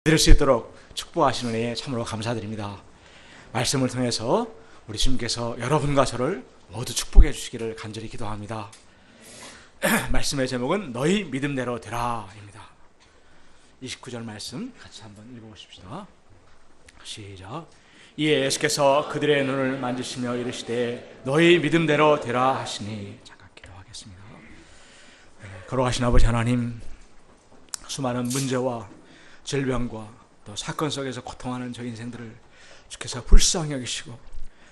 들을 수 있도록 축복하시는 은혜에 참으로 감사드립니다. 말씀을 통해서 우리 주님께서 여러분과 저를 모두 축복해 주시기를 간절히 기도합니다. 말씀의 제목은 너희 믿음대로 되라입니다. 29절 말씀 같이 한번 읽어보십시다. 시작. 이에 예수께서 그들의 눈을 만지시며 이르시되 너희 믿음대로 되라 하시니. 잠깐 기도하겠습니다. 걸어가신 아버지 하나님, 수많은 문제와 질병과 또 사건 속에서 고통하는 저 인생들을 주께서 불쌍히 여기시고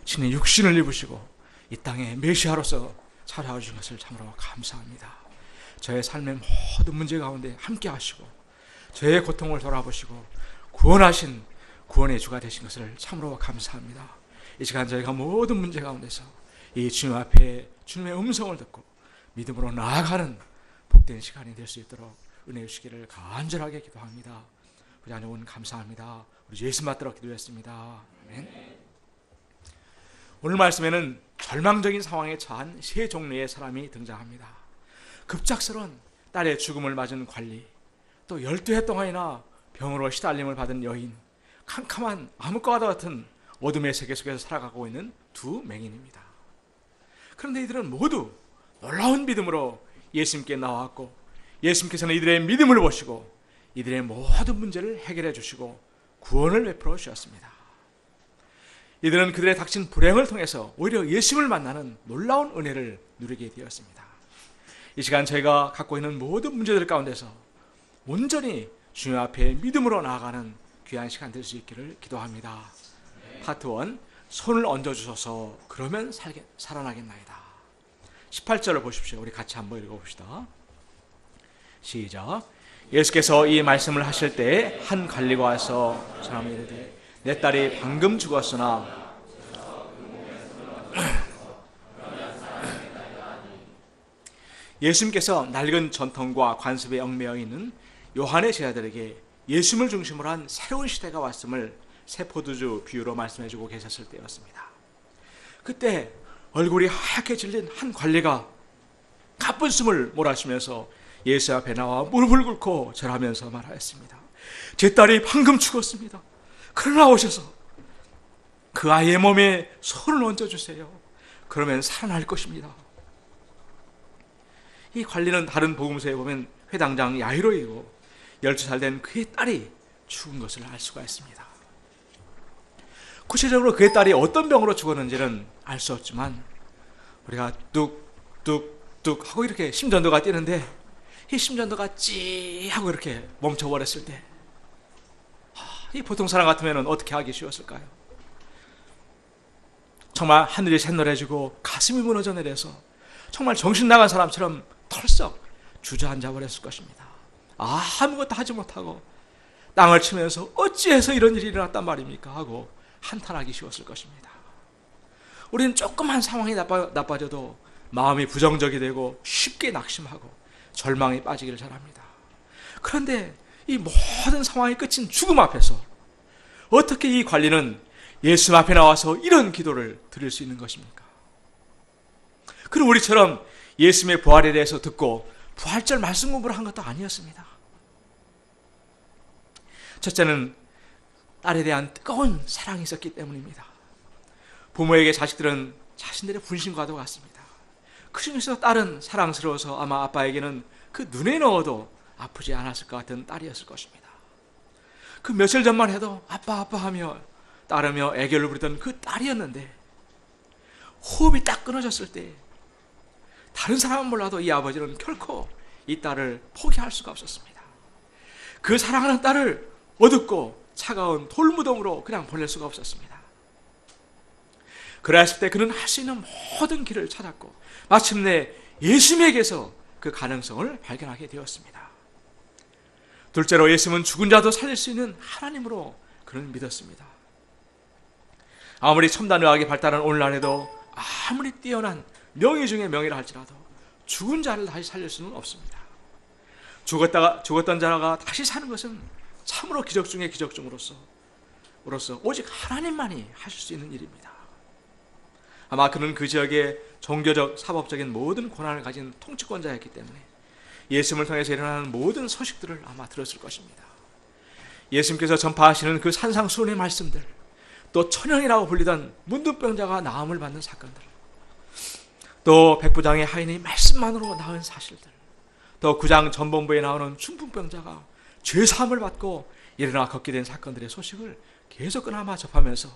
친히 육신을 입으시고 이 땅에 메시아로서 찾아와 주신 것을 참으로 감사합니다. 저의 삶의 모든 문제 가운데 함께 하시고 저의 고통을 돌아보시고 구원하신 구원의 주가 되신 것을 참으로 감사합니다. 이 시간 저희가 모든 문제 가운데서 이 주님 앞에 주님의 음성을 듣고 믿음으로 나아가는 복된 시간이 될 수 있도록 은혜 주시기를 간절하게 기도합니다. 우리 하나님 감사합니다. 우리 예수 받들어 기도했습니다. 아멘. 오늘 말씀에는 절망적인 상황에 처한 세 종류의 사람이 등장합니다. 급작스러운 딸의 죽음을 맞은 관리, 또 12해 동안이나 병으로 시달림을 받은 여인, 캄캄한 암흑과도 같은 어둠의 세계 속에서 살아가고 있는 두 맹인입니다. 그런데 이들은 모두 놀라운 믿음으로 예수님께 나왔고 예수님께서는 이들의 믿음을 보시고 이들의 모든 문제를 해결해 주시고 구원을 베풀어 주셨습니다. 이들은 그들의 닥친 불행을 통해서 오히려 예수님을 만나는 놀라운 은혜를 누리게 되었습니다. 이 시간 저희가 갖고 있는 모든 문제들 가운데서 온전히 주님 앞에 믿음으로 나아가는 귀한 시간 될 수 있기를 기도합니다. 파트 1, 손을 얹어주셔서 그러면 살아나겠나이다. 18절을 보십시오. 우리 같이 한번 읽어봅시다. 시작. 예수께서 이 말씀을 하실 때 한 관리가 와서 사람에게 이르되 내 딸이 방금 죽었으나 예수님께서 낡은 전통과 관습에 얽매여 있는 요한의 제자들에게 예수님을 중심으로 한 새로운 시대가 왔음을 새 포도주 비유로 말씀해주고 계셨을 때였습니다. 그때 얼굴이 하얗게 질린 한 관리가 가쁜 숨을 몰아쉬면서 예수 앞에 나와 무릎을 꿇고 절하면서 말하였습니다. 제 딸이 방금 죽었습니다. 그러나 오셔서 그 아이의 몸에 손을 얹어주세요. 그러면 살아날 것입니다. 이 관리는 다른 복음서에 보면 회당장 야이로이고 12살 된 그의 딸이 죽은 것을 알 수가 있습니다. 구체적으로 그의 딸이 어떤 병으로 죽었는지는 알 수 없지만 우리가 뚝뚝뚝 하고 이렇게 심전도가 뛰는데 이 심전도가 찌 하고 이렇게 멈춰버렸을 때 이 보통 사람 같으면 어떻게 하기 쉬웠을까요? 정말 하늘이 샛노래지고 가슴이 무너져 내려서 정말 정신 나간 사람처럼 털썩 주저앉아 버렸을 것입니다. 아무것도 하지 못하고 땅을 치면서 어찌해서 이런 일이 일어났단 말입니까? 하고 한탄하기 쉬웠을 것입니다. 우리는 조그만 상황이 나빠져도 마음이 부정적이 되고 쉽게 낙심하고 절망에 빠지기를 잘합니다. 그런데 이 모든 상황이 끝인 죽음 앞에서 어떻게 이 관리는 예수 앞에 나와서 이런 기도를 드릴 수 있는 것입니까? 그리고 우리처럼 예수님의 부활에 대해서 듣고 부활절 말씀 공부를 한 것도 아니었습니다. 첫째는 딸에 대한 뜨거운 사랑이 있었기 때문입니다. 부모에게 자식들은 자신들의 분신과도 같습니다. 그 중에서 딸은 사랑스러워서 아마 아빠에게는 그 눈에 넣어도 아프지 않았을 것 같은 딸이었을 것입니다. 그 며칠 전만 해도 아빠 하며 따르며 애교를 부리던 그 딸이었는데 호흡이 딱 끊어졌을 때 다른 사람은 몰라도 이 아버지는 결코 이 딸을 포기할 수가 없었습니다. 그 사랑하는 딸을 어둡고 차가운 돌무덤으로 그냥 보낼 수가 없었습니다. 그랬을 때 그는 할 수 있는 모든 길을 찾았고 마침내 예수님에게서 그 가능성을 발견하게 되었습니다. 둘째로 예수님은 죽은 자도 살릴 수 있는 하나님으로 그는 믿었습니다. 아무리 첨단의학이 발달한 오늘날에도 아무리 뛰어난 명의 중에 명의라 할지라도 죽은 자를 다시 살릴 수는 없습니다. 죽었던 자가 다시 사는 것은 참으로 기적 중의 기적 중으로서 오직 하나님만이 하실 수 있는 일입니다. 아마 그는 그 지역의 종교적, 사법적인 모든 권한을 가진 통치권자였기 때문에 예수님을 통해서 일어나는 모든 소식들을 아마 들었을 것입니다. 예수님께서 전파하시는 그 산상수훈의 말씀들, 또 천형이라고 불리던 문둥병자가 나음을 받는 사건들, 또 백부장의 하인이 말씀만으로 나은 사실들, 또 9장 전본부에 나오는 중풍병자가 죄사함을 받고 일어나 걷게 된 사건들의 소식을 계속 끊어마 접하면서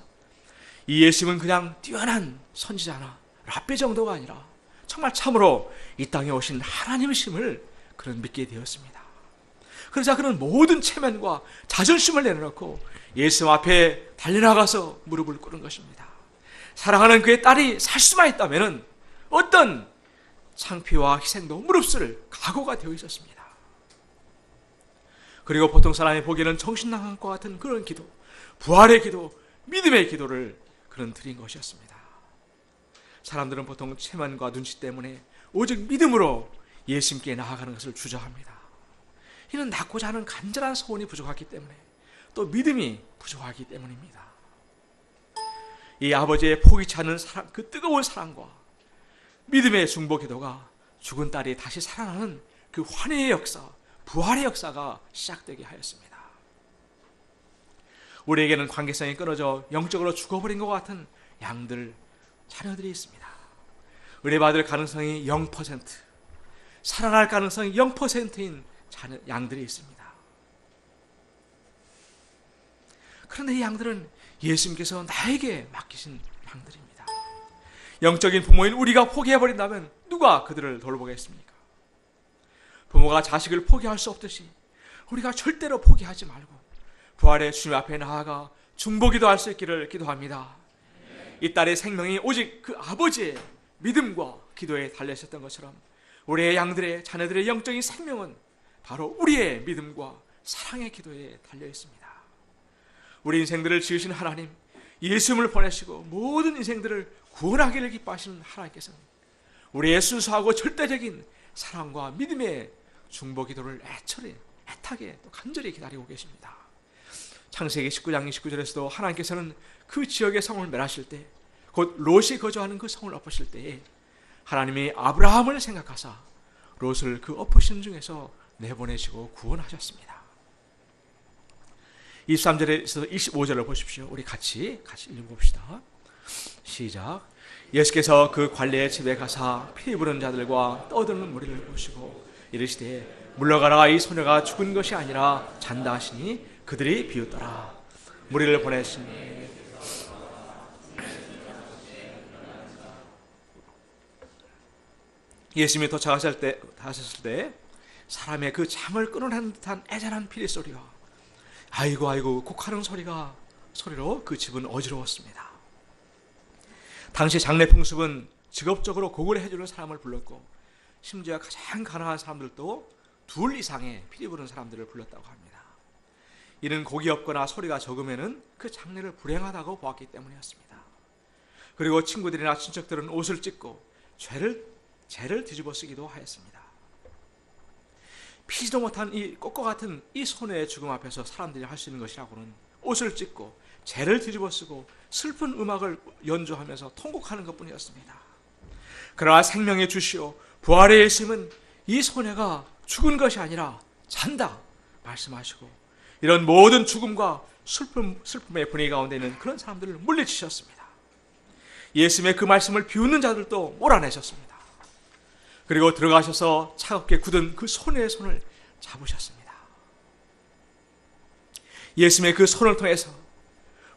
이 예수님은 그냥 뛰어난 선지자나 랍비 정도가 아니라 정말 참으로 이 땅에 오신 하나님이심을 그는 믿게 되었습니다. 그러자 그는 모든 체면과 자존심을 내려놓고 예수 앞에 달려나가서 무릎을 꿇은 것입니다. 사랑하는 그의 딸이 살 수만 있다면 어떤 창피와 희생도 무릅쓸 각오가 되어 있었습니다. 그리고 보통 사람이 보기에는 정신 나간 것 같은 그런 기도, 부활의 기도, 믿음의 기도를 그는 드린 것이었습니다. 사람들은 보통 체면과 눈치 때문에 오직 믿음으로 예수님께 나아가는 것을 주저합니다. 이는 낳고자 하는 간절한 소원이 부족하기 때문에, 또 믿음이 부족하기 때문입니다. 이 아버지의 포기치 않는 사랑, 그 뜨거운 사랑과 믿음의 중보 기도가 죽은 딸이 다시 살아나는 그 환희의 역사, 부활의 역사가 시작되게 하였습니다. 우리에게는 관계성이 끊어져 영적으로 죽어버린 것 같은 양들, 자녀들이 있습니다. 은혜받을 가능성이 0%, 살아날 가능성이 0%인 양들이 있습니다. 그런데 이 양들은 예수님께서 나에게 맡기신 양들입니다. 영적인 부모인 우리가 포기해버린다면 누가 그들을 돌보겠습니까? 부모가 자식을 포기할 수 없듯이 우리가 절대로 포기하지 말고 부활의 주님 앞에 나아가 중보기도 할 수 있기를 기도합니다. 이 딸의 생명이 오직 그 아버지의 믿음과 기도에 달려 있었던 것처럼 우리의 양들의, 자녀들의 영적인 생명은 바로 우리의 믿음과 사랑의 기도에 달려 있습니다. 우리 인생들을 지으신 하나님, 예수님을 보내시고 모든 인생들을 구원하기를 기뻐하시는 하나님께서는 우리의 순수하고 절대적인 사랑과 믿음의 중보 기도를 애타게 또 간절히 기다리고 계십니다. 창세기 19장 29절에서도 하나님께서는 그 지역의 성을 멸하실 때, 곧 롯이 거주하는 그 성을 엎으실 때에 하나님이 아브라함을 생각하사 롯을 그 엎으신 중에서 내보내시고 구원하셨습니다. 23절에서 25절을 보십시오. 우리 같이 읽어봅시다. 시작. 예수께서 그 관리의 집에 가사 피 부른 자들과 떠드는 무리를 보시고 이르시되 물러가라, 이 소녀가 죽은 것이 아니라 잔다 하시니 그들이 비웃더라. 무리를 보내시니 예수님이 도착하셨을 때 사람의 그 잠을 끊어내는 듯한 애잔한 피리소리와 아이고 아이고 곡하는 소리로 그 집은 어지러웠습니다. 당시 장례 풍습은 직업적으로 곡을 해주는 사람을 불렀고, 심지어 가장 가난한 사람들도 둘 이상의 피리 부는 사람들을 불렀다고 합니다. 이는 곡이 없거나 소리가 적으면은 그 장례를 불행하다고 보았기 때문이었습니다. 그리고 친구들이나 친척들은 옷을 찢고 죄를 뒤집어 쓰기도 하였습니다. 피지도 못한 이 꽃과 같은 이 소녀의 죽음 앞에서 사람들이 할 수 있는 것이라고는 옷을 찢고 죄를 뒤집어 쓰고 슬픈 음악을 연주하면서 통곡하는 것뿐이었습니다. 그러나 생명의 주시오 부활의 예수님은 이 소녀가 죽은 것이 아니라 잔다 말씀하시고 이런 모든 죽음과 슬픔의 분위기 가운데 있는 그런 사람들을 물리치셨습니다. 예수님의 그 말씀을 비웃는 자들도 몰아내셨습니다. 그리고 들어가셔서 차갑게 굳은 그 소녀의 손을 잡으셨습니다. 예수님의 그 손을 통해서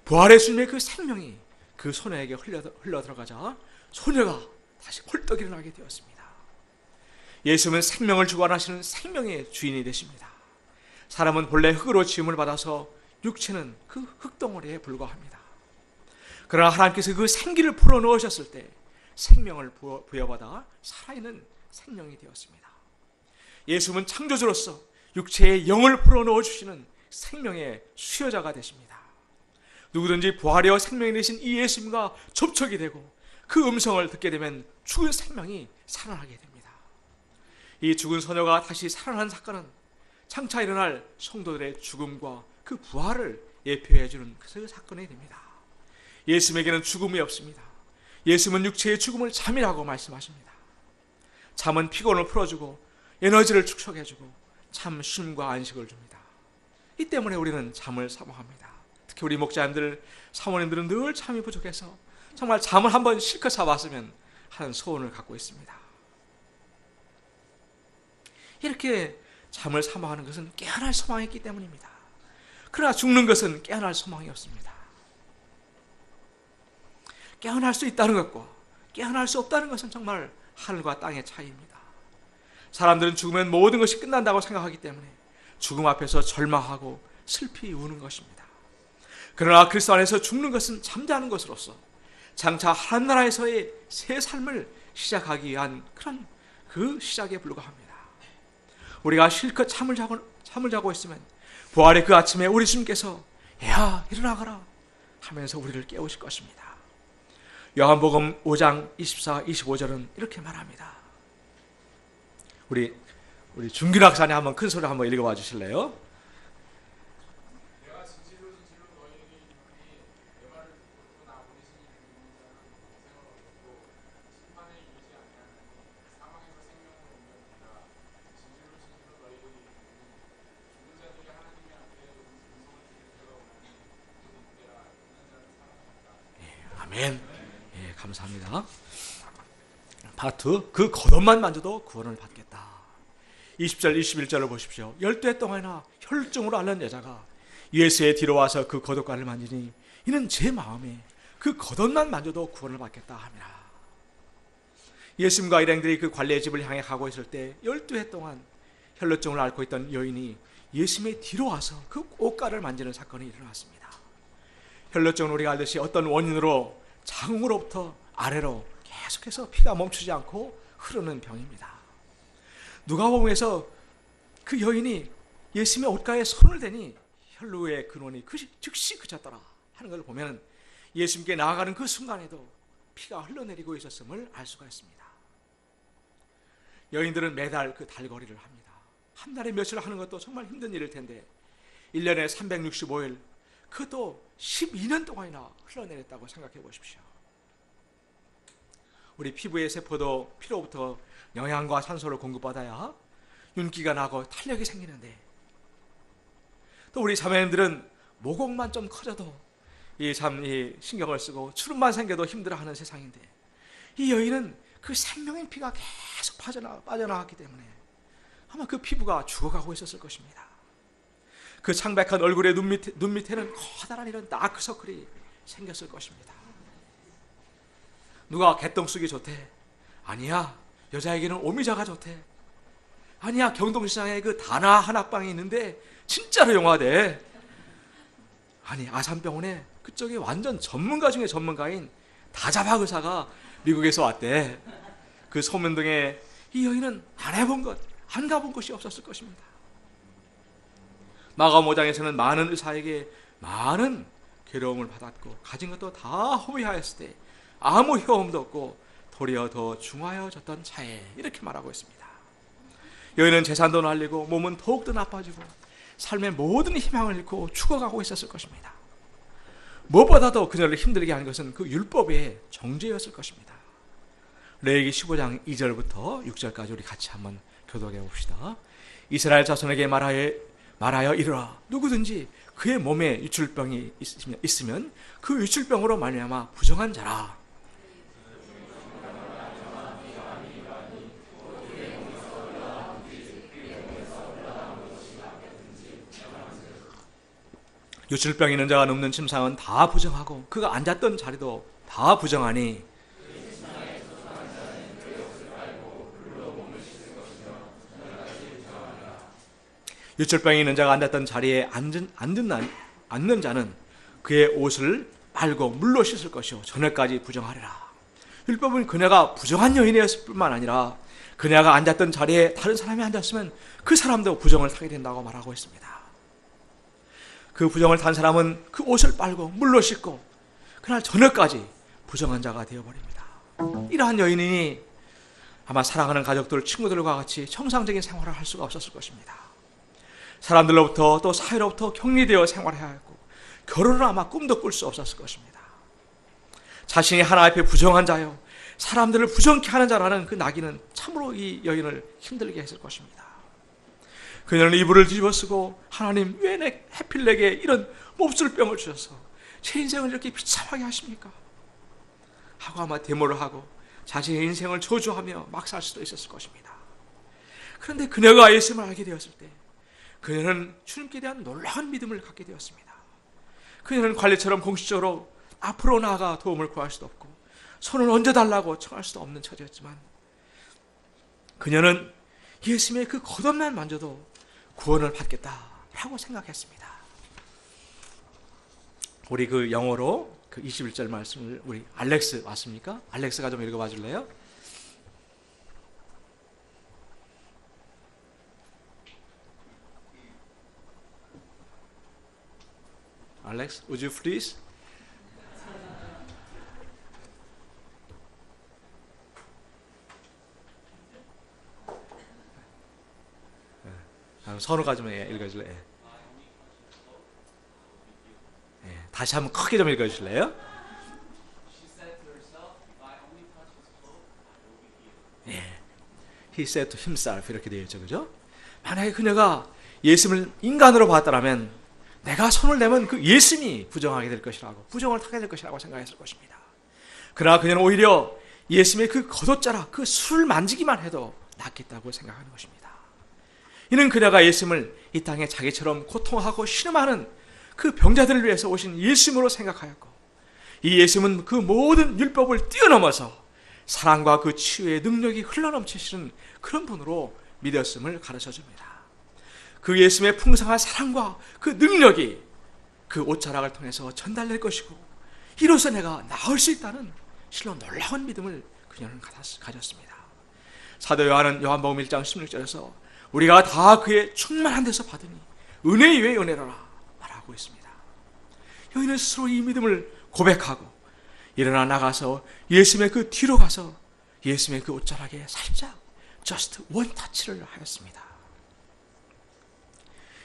부활의 주님의 그 생명이 그 소녀에게 흘러 들어가자 소녀가 다시 헐떡 일어나게 되었습니다. 예수님은 생명을 주관하시는 생명의 주인이 되십니다. 사람은 본래 흙으로 지음을 받아서 육체는 그 흙덩어리에 불과합니다. 그러나 하나님께서 그 생기를 불어넣으셨을 때 생명을 부여받아 살아있는 생명이 되었습니다. 예수님은 창조주로서 육체에 영을 불어넣어 주시는 생명의 수여자가 되십니다. 누구든지 부활이여 생명이 되신 이 예수님과 접촉이 되고 그 음성을 듣게 되면 죽은 생명이 살아나게 됩니다. 이 죽은 소녀가 다시 살아난 사건은 장차 일어날 성도들의 죽음과 그 부활을 예표해 주는 그 사건이 됩니다. 예수님에게는 죽음이 없습니다. 예수님은 육체의 죽음을 잠이라고 말씀하십니다. 잠은 피곤을 풀어주고 에너지를 축적해주고 참 쉼과 안식을 줍니다. 이 때문에 우리는 잠을 사모합니다. 특히 우리 목자님들, 사모님들은 늘 잠이 부족해서 정말 잠을 한번 실컷 자봤으면 하는 소원을 갖고 있습니다. 이렇게 잠을 사모하는 것은 깨어날 소망이 있기 때문입니다. 그러나 죽는 것은 깨어날 소망이 없습니다. 깨어날 수 있다는 것과 깨어날 수 없다는 것은 정말 하늘과 땅의 차이입니다. 사람들은 죽으면 모든 것이 끝난다고 생각하기 때문에 죽음 앞에서 절망하고 슬피 우는 것입니다. 그러나 그리스도 안에서 죽는 것은 잠자는 것으로서 장차 하늘나라에서의 새 삶을 시작하기 위한 그런 그 시작에 불과합니다. 우리가 실컷 잠을 자고 있으면 부활의 그 아침에 우리 주님께서 야 일어나거라 하면서 우리를 깨우실 것입니다. 요한복음 5장 24, 25절은 이렇게 말합니다. 우리 준규 학사님 한번 큰 소리로 한번 읽어봐 주실래요? 아멘. 예, 감사합니다. 파트 그 겉옷만 만져도 구원을 받겠다. 20절 21절을 보십시오. 12해 동안이나 혈증으로 앓는 여자가 예수의 뒤로 와서 그 겉옷관을 만지니 이는 제 마음에 그 겉옷만 만져도 구원을 받겠다 하니라. 예수님과 일행들이 그 관례의 집을 향해 가고 있을 때 12해 동안 혈루증을 앓고 있던 여인이 예수님의 뒤로 와서 그 옷가를 만지는 사건이 일어났습니다. 혈루증은 우리가 알듯이 어떤 원인으로 장으로부터 아래로 계속해서 피가 멈추지 않고 흐르는 병입니다. 누가복음에서 그 여인이 예수님의 옷가에 손을 대니 혈루의 근원이 즉시 그쳤더라 하는 걸 보면 예수님께 나아가는 그 순간에도 피가 흘러내리고 있었음을 알 수가 있습니다. 여인들은 매달 그 달거리를 합니다. 한 달에 며칠 하는 것도 정말 힘든 일일 텐데 1년에 365일 그것도 12년 동안이나 흘러내렸다고 생각해 보십시오. 우리 피부의 세포도 피로부터 영양과 산소를 공급받아야 윤기가 나고 탄력이 생기는데 또 우리 자매님들은 모공만 좀 커져도 이 신경을 쓰고 주름만 생겨도 힘들어하는 세상인데 이 여인은 그 생명의 피가 계속 빠져나왔기 때문에 아마 그 피부가 죽어가고 있었을 것입니다. 그 창백한 얼굴의 눈 밑에는 커다란 이런 다크서클이 생겼을 것입니다. 누가 개똥 쓰기 좋대? 아니야, 여자에게는 오미자가 좋대. 아니야, 경동시장에 그 다나 한약방이 있는데 진짜로 용하대. 아니, 아산병원에 그쪽에 완전 전문가 중에 전문가인 다자박 의사가 미국에서 왔대. 그 소문 등에 이 여인은 안 해본 것, 안 가본 곳이 없었을 것입니다. 마가음 5장에서는 많은 의사에게 많은 괴로움을 받았고 가진 것도 다 허비하였을 때 아무 효험도 없고 도리어 더 중하여졌던 차에 이렇게 말하고 있습니다. 여인은 재산도 날리고 몸은 더욱더 나빠지고 삶의 모든 희망을 잃고 죽어가고 있었을 것입니다. 무엇보다도 그녀를 힘들게 하는 것은 그 율법의 정죄였을 것입니다. 레위기 15장 2절부터 6절까지 우리 같이 한번 교독해 봅시다. 이스라엘 자손에게 말하여 이르라. 누구든지 그의 몸에 유출병이 있으면 그 유출병으로 말미암아 부정한 자라. 유출병 있는 자가 눕는 침상은 다 부정하고 그가 앉았던 자리도 다 부정하니 유출병이 있는 자가 앉았던 자리에 앉는 자는 그의 옷을 빨고 물로 씻을 것이요 저녁까지 부정하리라. 율법은 그녀가 부정한 여인이었을 뿐만 아니라 그녀가 앉았던 자리에 다른 사람이 앉았으면 그 사람도 부정을 타게 된다고 말하고 있습니다. 그 부정을 탄 사람은 그 옷을 빨고 물로 씻고 그날 저녁까지 부정한 자가 되어버립니다. 이러한 여인이 아마 사랑하는 가족들, 친구들과 같이 정상적인 생활을 할 수가 없었을 것입니다. 사람들로부터 또 사회로부터 격리되어 생활해야 했고 결혼을 아마 꿈도 꿀 수 없었을 것입니다. 자신이 하나 앞에 부정한 자요 사람들을 부정케 하는 자라는 그 낙인은 참으로 이 여인을 힘들게 했을 것입니다. 그녀는 이불을 뒤집어쓰고 하나님 왜 하필 내게 이런 몹쓸병을 주셔서 제 인생을 이렇게 비참하게 하십니까? 하고 아마 데모를 하고 자신의 인생을 저주하며 막 살 수도 있었을 것입니다. 그런데 그녀가 예수님을 알게 되었을 때 그녀는 주님께 대한 놀라운 믿음을 갖게 되었습니다. 그녀는 관리처럼 공식적으로 앞으로 나아가 도움을 구할 수도 없고 손을 얹어달라고 청할 수도 없는 처지였지만 그녀는 예수님의 그 겉옷만 만져도 구원을 받겠다라고 생각했습니다. 우리 그 영어로 그 21절 말씀을 우리 알렉스 왔습니까? 알렉스가 좀 읽어봐 줄래요? Alex, would you please? 선우가 좀 읽어줄래요? 다시 한번 크게 좀 읽어주실래요? He said to himself 이렇게 되어 있죠, 그죠? 만약에 그녀가 예수님을 인간으로 봤다면 내가 손을 내면 그 예수님이 부정하게 될 것이라고, 부정을 타게 될 것이라고 생각했을 것입니다. 그러나 그녀는 오히려 예수님의 그 겉옷자락, 그 술을 만지기만 해도 낫겠다고 생각하는 것입니다. 이는 그녀가 예수님을 이 땅에 자기처럼 고통하고 신음하는 그 병자들을 위해서 오신 예수님으로 생각하였고, 이 예수님은 그 모든 율법을 뛰어넘어서 사랑과 그 치유의 능력이 흘러넘치시는 그런 분으로 믿었음을 가르쳐줍니다. 그 예수님의 풍성한 사랑과 그 능력이 그 옷자락을 통해서 전달될 것이고, 이로써 내가 나을 수 있다는 실로 놀라운 믿음을 그녀는 가졌습니다. 사도 요한은 요한복음 1장 16절에서 우리가 다 그의 충만한 데서 받으니 은혜 위에 은혜로라 말하고 있습니다. 여인은 스스로 이 믿음을 고백하고 일어나 나가서 예수님의 그 뒤로 가서 예수님의 그 옷자락에 살짝 just one touch를 하였습니다.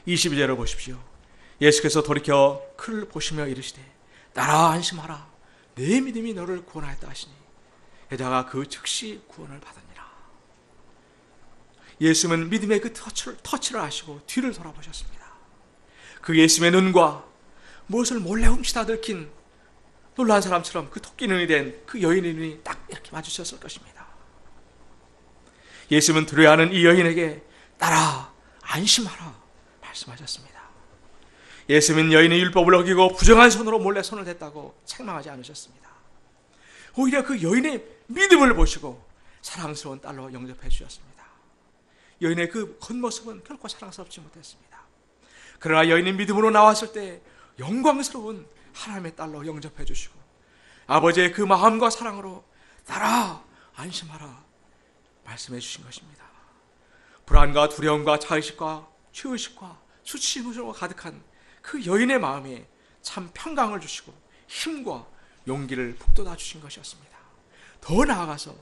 22절을 보십시오. 예수께서 돌이켜 그를 보시며 이르시되 나라 안심하라 내 믿음이 너를 구원하였다 하시니 여자가 그 즉시 구원을 받으니라. 예수님은 믿음의 그 터치를 하시고 뒤를 돌아보셨습니다. 그 예수님의 눈과 무엇을 몰래 훔치다 들킨 놀란 사람처럼 그 토끼 눈이 된 그 여인의 눈이 딱 이렇게 마주쳤을 것입니다. 예수님은 두려워하는 이 여인에게 따라 안심하라 말씀하셨습니다. 예수님은 여인의 율법을 어기고 부정한 손으로 몰래 손을 댔다고 책망하지 않으셨습니다. 오히려 그 여인의 믿음을 보시고 사랑스러운 딸로 영접해 주셨습니다. 여인의 그 겉모습은 결코 사랑스럽지 못했습니다. 그러나 여인의 믿음으로 나왔을 때 영광스러운 하나님의 딸로 영접해 주시고 아버지의 그 마음과 사랑으로 따라 안심하라 말씀해 주신 것입니다. 불안과 두려움과 자의식과 죄의식과 수치심으로 가득한 그 여인의 마음에 참 평강을 주시고 힘과 용기를 북돋아 주신 것이었습니다. 더 나아가서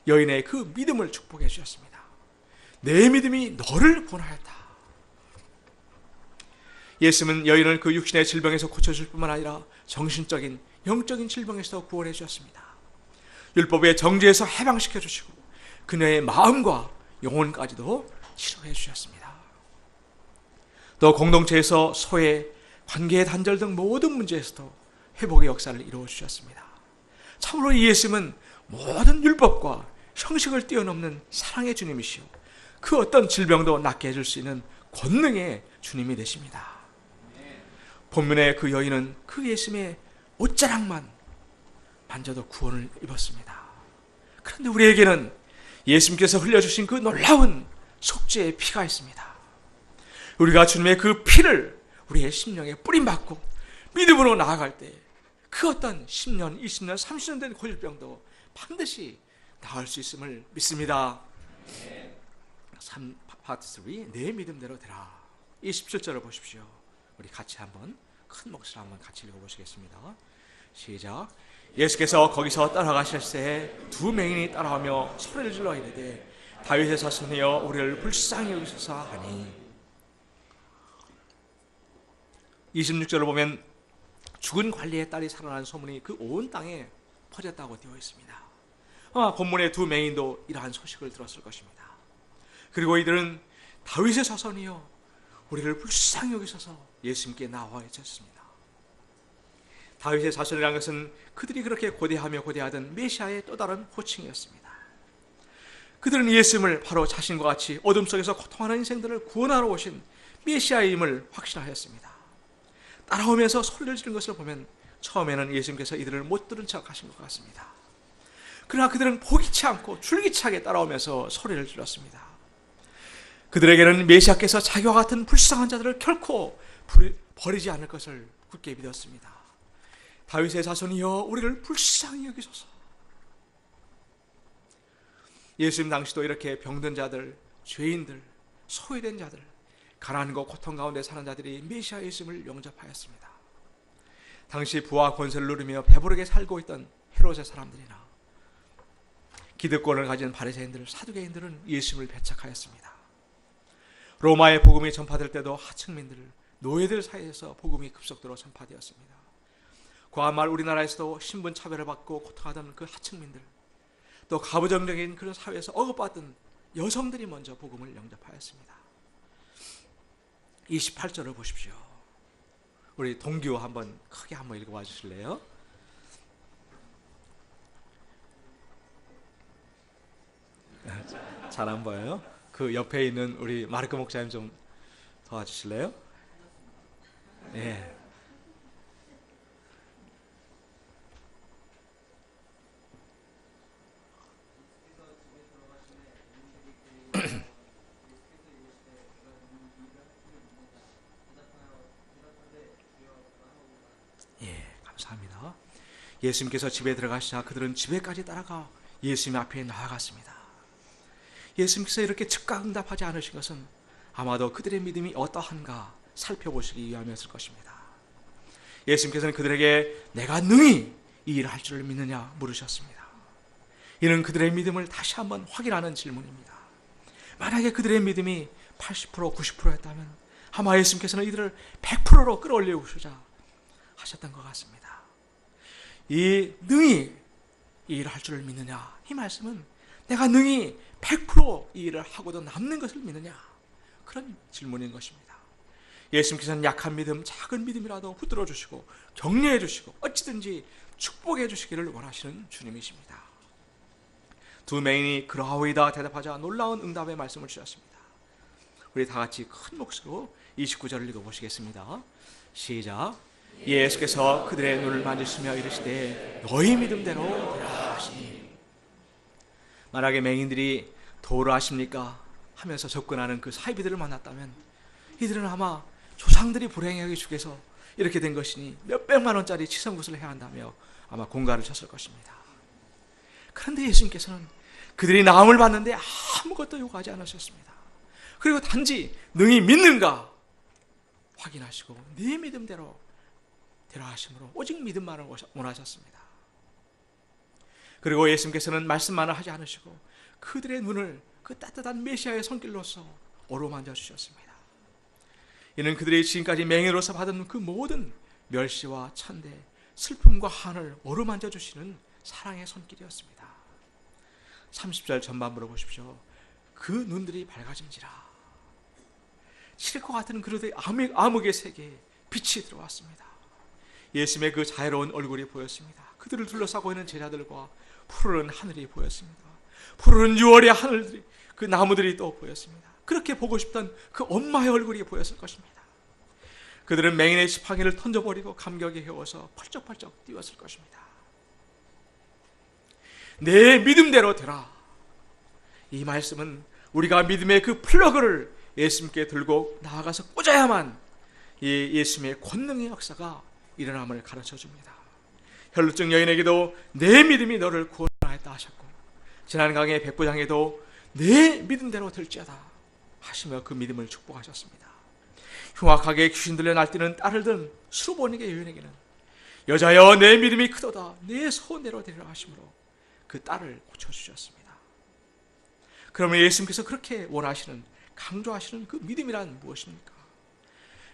여인의 그 믿음을 축복해 주셨습니다. 내 믿음이 너를 구원하였다. 예수님은 여인을 그 육신의 질병에서 고쳐줄 뿐만 아니라 정신적인 영적인 질병에서 구원해 주셨습니다. 율법의 정죄에서 해방시켜 주시고 그녀의 마음과 영혼까지도 치료해 주셨습니다. 또 공동체에서 소외, 관계의 단절 등 모든 문제에서도 회복의 역사를 이루어 주셨습니다. 참으로 이 예수님은 모든 율법과 형식을 뛰어넘는 사랑의 주님이시오, 그 어떤 질병도 낫게 해줄 수 있는 권능의 주님이 되십니다. 본문의 그 여인은 그 예수님의 옷자락만 만져도 구원을 입었습니다. 그런데 우리에게는 예수님께서 흘려주신 그 놀라운 속죄의 피가 있습니다. 우리가 주님의 그 피를 우리의 심령에 뿌림받고 믿음으로 나아갈 때 그 어떤 10년, 20년, 30년 된 고질병도 반드시 나을 수 있음을 믿습니다. 3, 파트 3, 내 믿음대로 되라. 이 17절을 보십시오. 우리 같이 한번 큰 목소리로 한번 같이 읽어보시겠습니다. 시작. 예수께서 거기서 따라가실새 두 맹인이 따라오며 소리를 질러 이르되 다윗의 자손이여 우리를 불쌍히 여기소서 하니. 26절을 보면 죽은 관리의 딸이 살아난 소문이 그 온 땅에 퍼졌다고 되어 있습니다. 본문의 두 맹인도 이러한 소식을 들었을 것입니다. 그리고 이들은 다윗의 자손이여 우리를 불쌍히 여기셔서 예수님께 나와 있었습니다. 다윗의 자손이라는 것은 그들이 그렇게 고대하던 메시아의 또 다른 호칭이었습니다. 그들은 예수님을 바로 자신과 같이 어둠 속에서 고통하는 인생들을 구원하러 오신 메시아임을 확신하였습니다. 따라오면서 소리를 지른 것을 보면 처음에는 예수님께서 이들을 못 들은 척 하신 것 같습니다. 그러나 그들은 포기치 않고 줄기차게 따라오면서 소리를 질렀습니다. 그들에게는 메시아께서 자기와 같은 불쌍한 자들을 결코 버리지 않을 것을 굳게 믿었습니다. 다윗의 자손이여 우리를 불쌍히 여기소서. 예수님 당시도 이렇게 병든 자들, 죄인들, 소외된 자들, 가난과 고통 가운데 사는 자들이 메시아 예수님을 영접하였습니다. 당시 부와 권세를 누리며 배부르게 살고 있던 헤롯의 사람들이나 기득권을 가진 바리새인들, 사두개인들은 예수님을 배척하였습니다. 로마의 복음이 전파될 때도 하층민들, 노예들 사이에서 복음이 급속도로 전파되었습니다. 과말 우리나라에서도 신분 차별을 받고 고통하던 그 하층민들, 또 가부장적인 그런 사회에서 억압받던 여성들이 먼저 복음을 영접하였습니다. 28절을 보십시오. 우리 동규 크게 한번 읽어봐 주실래요? 잘 안 보여요? 그 옆에 있는 우리 마르크 목사님 좀 도와주실래요? 예. 예, 감사합니다. 예수님께서 집에 들어가시자 그들은 집에까지 따라가 예수님 앞에 나아갔습니다. 예수님께서 이렇게 즉각 응답하지 않으신 것은 아마도 그들의 믿음이 어떠한가 살펴보시기 위함이었을 것입니다. 예수님께서는 그들에게 내가 능히 이 일을 할 줄을 믿느냐 물으셨습니다. 이는 그들의 믿음을 다시 한번 확인하는 질문입니다. 만약에 그들의 믿음이 80%, 90%였다면 아마 예수님께서는 이들을 100%로 끌어올리고자 하셨던 것 같습니다. 이 능히 이 일을 할 줄을 믿느냐, 이 말씀은 내가 능히 100%이 일을 하고도 남는 것을 믿느냐, 그런 질문인 것입니다. 예수님께서는 약한 믿음, 작은 믿음이라도 붙들어 주시고 격려해 주시고 어찌든지 축복해 주시기를 원하시는 주님이십니다. 두 맹인이 그러하오이다 대답하자 놀라운 응답의 말씀을 주셨습니다. 우리 다 같이 큰 목소리로 29절을 읽어보시겠습니다. 시작. 예수께서 그들의 눈을 만지시며 이르시되 너희 믿음대로 되라 하시니. 만약에 맹인들이 도를 아십니까? 하면서 접근하는 그 사이비들을 만났다면 이들은 아마 조상들이 불행하게 여기셔서 이렇게 된 것이니 몇백만 원짜리 치성굿을 해야 한다며 아마 공갈을 쳤을 것입니다. 그런데 예수님께서는 그들이 나음을 받는데 아무것도 요구하지 않으셨습니다. 그리고 단지 능히 믿는가 확인하시고 네 믿음대로 되라 하심으로 오직 믿음만을 원하셨습니다. 그리고 예수님께서는 말씀만을 하지 않으시고 그들의 눈을 그 따뜻한 메시아의 손길로서 어루만져 주셨습니다. 이는 그들이 지금까지 맹인으로서 받은 그 모든 멸시와 천대, 슬픔과 한을 어루만져 주시는 사랑의 손길이었습니다. 30절 전반부를 보십시오. 그 눈들이 밝아진지라. 칠것 같은 그들의 암흑의 세계에 빛이 들어왔습니다. 예수님의 그 자애로운 얼굴이 보였습니다. 그들을 둘러싸고 있는 제자들과 푸르른 하늘이 보였습니다. 푸르른 6월의 하늘들이, 그 나무들이 또 보였습니다. 그렇게 보고 싶던 그 엄마의 얼굴이 보였을 것입니다. 그들은 맹인의 지팡이를 던져버리고 감격에 겨워서 펄쩍펄쩍 뛰었을 것입니다. 내 믿음대로 되라. 이 말씀은 우리가 믿음의 그 플러그를 예수님께 들고 나아가서 꽂아야만 이 예수님의 권능의 역사가 일어남을 가르쳐 줍니다. 혈루증 여인에게도 내 믿음이 너를 구원하였다 하셨고, 지난 강의 백부장에도 내 믿음대로 될지어다 하시며 그 믿음을 축복하셨습니다. 흉악하게 귀신 들려 날뛰는 딸을 든 수로보니게 여인에게는 여자여 내 믿음이 크도다 내 소원대로 되리라 하심으로 그 딸을 고쳐주셨습니다. 그러면 예수님께서 그렇게 원하시는, 강조하시는 그 믿음이란 무엇입니까?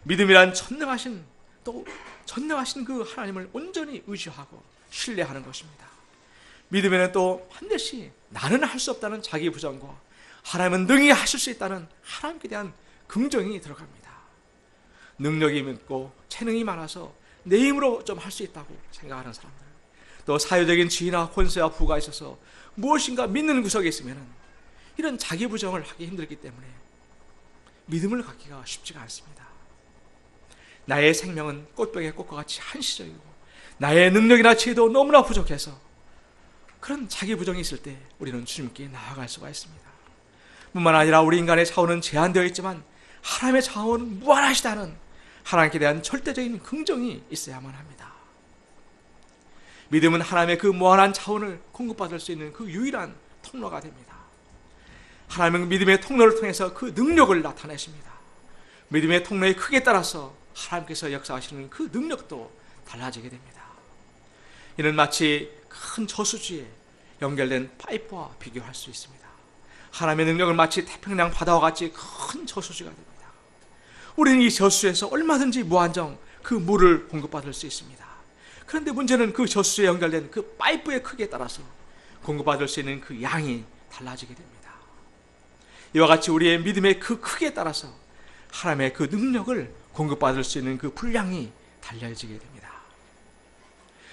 믿음이란 전능하신 그 하나님을 온전히 의지하고 신뢰하는 것입니다. 믿음에는 또 반드시 나는 할 수 없다는 자기 부정과 하나님은 능히 하실 수 있다는 하나님께 대한 긍정이 들어갑니다. 능력이 있고 재능이 많아서 내 힘으로 좀 할 수 있다고 생각하는 사람들, 또 사회적인 지위나 권세와 부가 있어서 무엇인가 믿는 구석에 있으면 이런 자기 부정을 하기 힘들기 때문에 믿음을 갖기가 쉽지가 않습니다. 나의 생명은 꽃병의 꽃과 같이 한시적이고 나의 능력이나 지혜도 너무나 부족해서 그런 자기 부정이 있을 때 우리는 주님께 나아갈 수가 있습니다. 뿐만 아니라 우리 인간의 차원은 제한되어 있지만 하나님의 차원은 무한하시다는 하나님께 대한 절대적인 긍정이 있어야만 합니다. 믿음은 하나님의 그 무한한 차원을 공급받을 수 있는 그 유일한 통로가 됩니다. 하나님은 믿음의 통로를 통해서 그 능력을 나타내십니다. 믿음의 통로의 크기에 따라서 하나님께서 역사하시는 그 능력도 달라지게 됩니다. 이는 마치 큰 저수지에 연결된 파이프와 비교할 수 있습니다. 하나님의 능력은 마치 태평양 바다와 같이 큰 저수지가 됩니다. 우리는 이 저수지에서 얼마든지 무한정 그 물을 공급받을 수 있습니다. 그런데 문제는 그 저수지에 연결된 그 파이프의 크기에 따라서 공급받을 수 있는 그 양이 달라지게 됩니다. 이와 같이 우리의 믿음의 그 크기에 따라서 하나님의 그 능력을 공급받을 수 있는 그 분량이 달라지게 됩니다.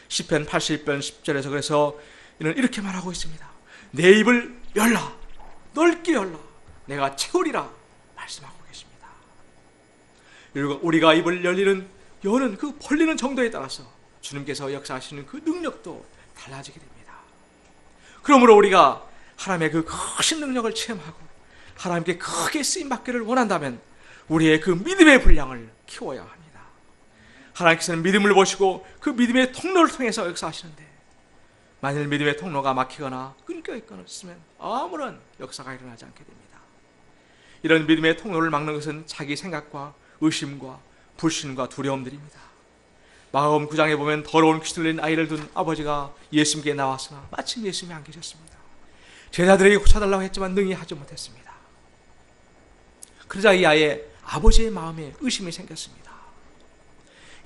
시편 80편 10절에서 그래서 이는 이렇게 말하고 있습니다. 내 입을 열라, 넓게 열라, 내가 채우리라 말씀하고 계십니다. 그리고 우리가 입을 여는 그 벌리는 정도에 따라서 주님께서 역사하시는 그 능력도 달라지게 됩니다. 그러므로 우리가 하나님의 그 크신 능력을 체험하고 하나님께 크게 쓰임받기를 원한다면 우리의 그 믿음의 분량을 키워야 합니다. 하나님께서는 믿음을 보시고 그 믿음의 통로를 통해서 역사하시는데 만일 믿음의 통로가 막히거나 끊겨 있으면 아무런 역사가 일어나지 않게 됩니다. 이런 믿음의 통로를 막는 것은 자기 생각과 의심과 불신과 두려움들입니다. 마가복음 9장에 보면 더러운 귀신 들린 아이를 둔 아버지가 예수님께 나왔으나 마침 예수님이 안 계셨습니다. 제자들에게 고쳐달라고 했지만 능히 하지 못했습니다. 그러자 이 아이의 아버지의 마음에 의심이 생겼습니다.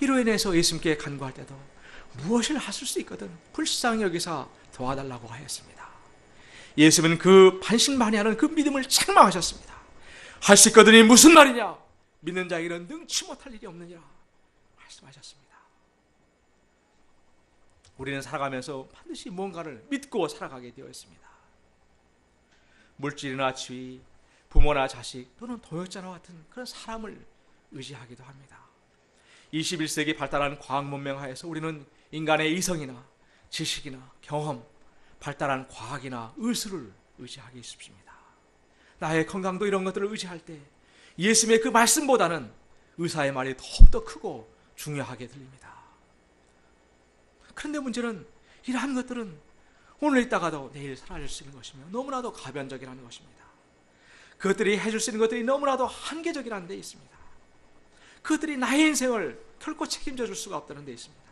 이로 인해서 예수님께 간구할 때도 무엇을 하실 수 있거든 불쌍히 여기서 도와달라고 하였습니다. 예수님은 그 반신반의하는 그 믿음을 책망하셨습니다. 할 수 있거든이 무슨 말이냐? 믿는 자에게는 능치 못할 일이 없느니라 말씀하셨습니다. 우리는 살아가면서 반드시 뭔가를 믿고 살아가게 되어 있습니다. 물질이나 지위, 부모나 자식 또는 동역자와 같은 그런 사람을 의지하기도 합니다. 21세기 발달한 과학 문명 하에서 우리는 인간의 이성이나 지식이나 경험, 발달한 과학이나 의술을 의지하기 쉽습니다. 나의 건강도 이런 것들을 의지할 때 예수님의 그 말씀보다는 의사의 말이 더욱더 크고 중요하게 들립니다. 그런데 문제는 이러한 것들은 오늘 있다가도 내일 사라질 수 있는 것이며 너무나도 가변적이라는 것입니다. 그것들이 해줄 수 있는 것들이 너무나도 한계적이라는 데 있습니다. 그것들이 나의 인생을 결코 책임져 줄 수가 없다는 데 있습니다.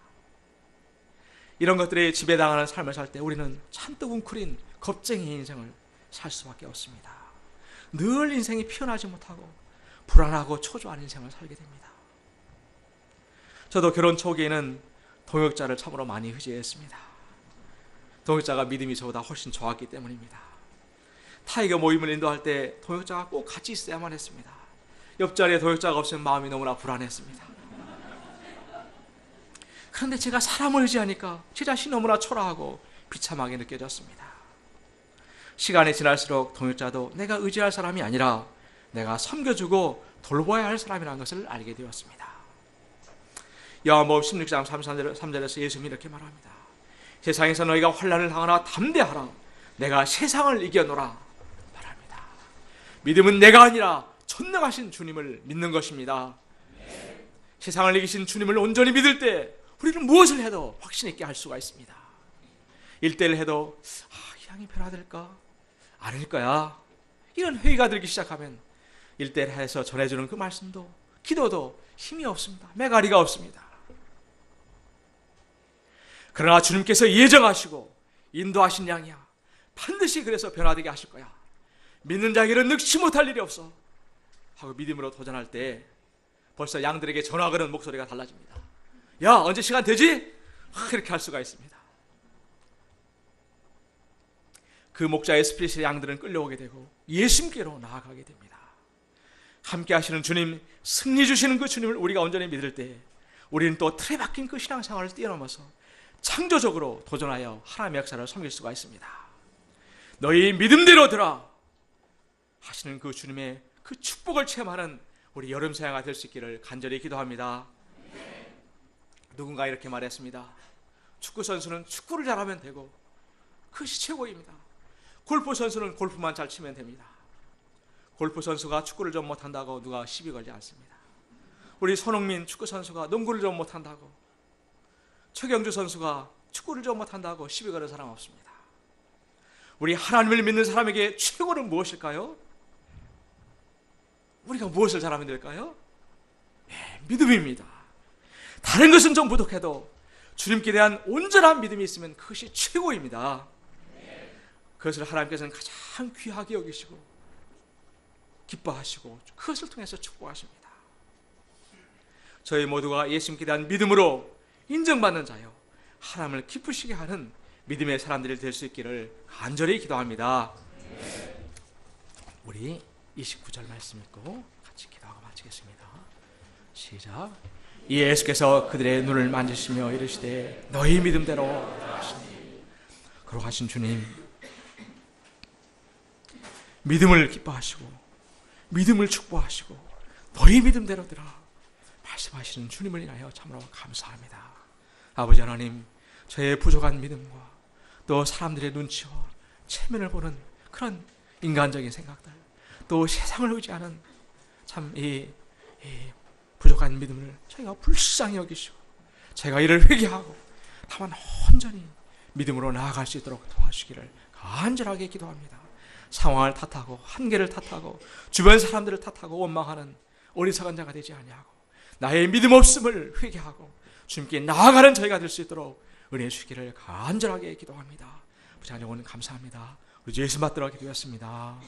이런 것들이 지배당하는 삶을 살 때 우리는 잔뜩 웅크린 겁쟁이 인생을 살 수밖에 없습니다. 늘 인생이 피어나지 못하고 불안하고 초조한 인생을 살게 됩니다. 저도 결혼 초기에는 동역자를 참으로 많이 의지했습니다. 동역자가 믿음이 저보다 훨씬 좋았기 때문입니다. 타이거 모임을 인도할 때 동역자가 꼭 같이 있어야만 했습니다. 옆자리에 동역자가 없으면 마음이 너무나 불안했습니다. 그런데 제가 사람을 의지하니까 제 자신이 너무나 초라하고 비참하게 느껴졌습니다. 시간이 지날수록 동역자도 내가 의지할 사람이 아니라 내가 섬겨주고 돌봐야 할 사람이라는 것을 알게 되었습니다. 요한복음 16장 3절에서 예수님이 이렇게 말합니다. 세상에서 너희가 환난을 당하나 담대하라. 내가 세상을 이겨노라 말합니다. 믿음은 내가 아니라 전능하신 주님을 믿는 것입니다. 세상을 이기신 주님을 온전히 믿을 때 우리는 무엇을 해도 확신 있게 할 수가 있습니다. 일대를 해도 이 양이 변화될까? 아닐 거야. 이런 회의가 들기 시작하면 일대를 해서 전해주는 그 말씀도 기도도 힘이 없습니다. 매가리가 없습니다. 그러나 주님께서 예정하시고 인도하신 양이야. 반드시 그래서 변화되게 하실 거야. 믿는 자에게는 능치 못할 일이 없어 하고 믿음으로 도전할 때 벌써 양들에게 전화 거는 목소리가 달라집니다. 야, 언제 시간 되지? 이렇게 할 수가 있습니다. 그 목자의 스피릿의 양들은 끌려오게 되고 예수님께로 나아가게 됩니다. 함께 하시는 주님, 승리 주시는 그 주님을 우리가 온전히 믿을 때 우리는 또 틀에 박힌 그 신앙생활을 뛰어넘어서 창조적으로 도전하여 하나님의 역사를 섬길 수가 있습니다. 너희 믿음대로 들어 하시는 그 주님의 그 축복을 체험하는 우리 여름 사야가 될 수 있기를 간절히 기도합니다. 누군가 이렇게 말했습니다. 축구 선수는 축구를 잘하면 되고 그것이 최고입니다. 골프 선수는 골프만 잘 치면 됩니다. 골프 선수가 축구를 좀 못한다고 누가 시비 걸지 않습니다. 우리 손흥민 축구 선수가 농구를 좀 못한다고, 최경주 선수가 축구를 좀 못한다고 시비 거는 사람 없습니다. 우리 하나님을 믿는 사람에게 최고는 무엇일까요? 우리가 무엇을 잘하면 될까요? 네, 믿음입니다. 다른 것은 좀 부족해도 주님께 대한 온전한 믿음이 있으면 그것이 최고입니다. 그것을 하나님께서는 가장 귀하게 여기시고 기뻐하시고 그것을 통해서 축복하십니다. 저희 모두가 예수님께 대한 믿음으로 인정받는 자요, 하나님을 기쁘시게 하는 믿음의 사람들이 될 수 있기를 간절히 기도합니다. 우리 29절 말씀 읽고 같이 기도하고 마치겠습니다. 시작. 예수께서 그들의 눈을 만지시며 이르시되 너희 믿음대로 하시니. 거룩하신 주님, 믿음을 기뻐하시고 믿음을 축복하시고 너희 믿음대로 들어 말씀하시는 주님을 인하여 참으로 감사합니다. 아버지 하나님, 저의 부족한 믿음과 또 사람들의 눈치와 체면을 보는 그런 인간적인 생각들, 또 세상을 의지하는 참 이 부족한 믿음을 저희가 불쌍히 여기시고 제가 이를 회개하고 다만 온전히 믿음으로 나아갈 수 있도록 도와주시기를 간절하게 기도합니다. 상황을 탓하고 한계를 탓하고 주변 사람들을 탓하고 원망하는 어리석은 자가 되지 아니하고 나의 믿음 없음을 회개하고 주님께 나아가는 저희가 될 수 있도록 은혜 주시기를 간절하게 기도합니다. 부장님 오늘 감사합니다. 우리 예수 받들어 기도했습니다.